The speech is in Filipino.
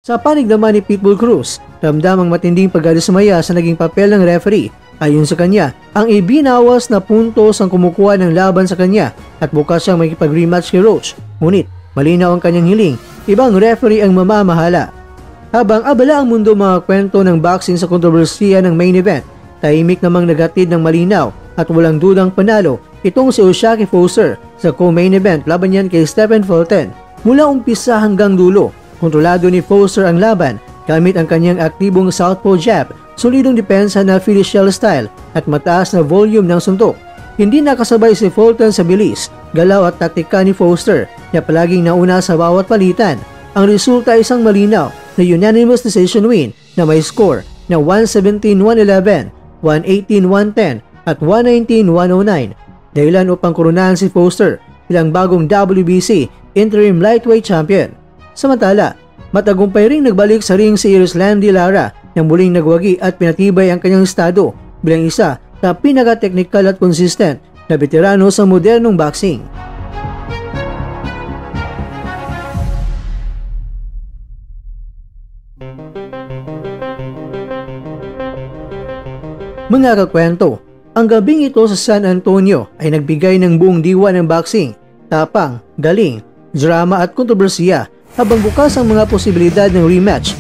Sa panig naman ni Pitbull Cruz, ramdam ang matinding pagdadismaya sa naging papel ng referee. Ayon sa kanya, ang ibinawas na puntos ang kumukuha ng laban sa kanya at bukas siyang makipag-rematch kay Roach. Ngunit malinaw ang kanyang hiling, ibang referee ang mamamahala. Habang abala ang mundo mga kwento ng boxing sa kontrobersiya ng main event, tahimik namang nagatid ng malinaw at walang dudang panalo itong si O'Shaquie Foster sa co-main event laban niyan kay Stephen Fulton. Mula umpisa hanggang dulo, kontrolado ni Foster ang laban gamit ang kanyang aktibong southpaw jab, solidong depensa na Philly shell style at mataas na volume ng suntok. Hindi nakasabay si Fulton sa bilis, galaw at taktika ni Foster na palaging nauna sa bawat palitan. Ang resulta ay isang malinaw na unanimous decision win na may score na 117-111, 118-110 at 119-109. Dahilan upang koronahan si Foster bilang bagong WBC interim lightweight champion. Samantala, matagumpay ring nagbalik sa ring si Erislandy Lara na muling nagwagi at pinatibay ang kanyang estado bilang isa sa pinaka-technical at consistent na veterano sa modernong boxing. Mga kakwento, ang gabing ito sa San Antonio ay nagbigay ng buong diwa ng boxing, tapang, galing, drama at kontrobersiya habang bukas ang mga posibilidad ng rematch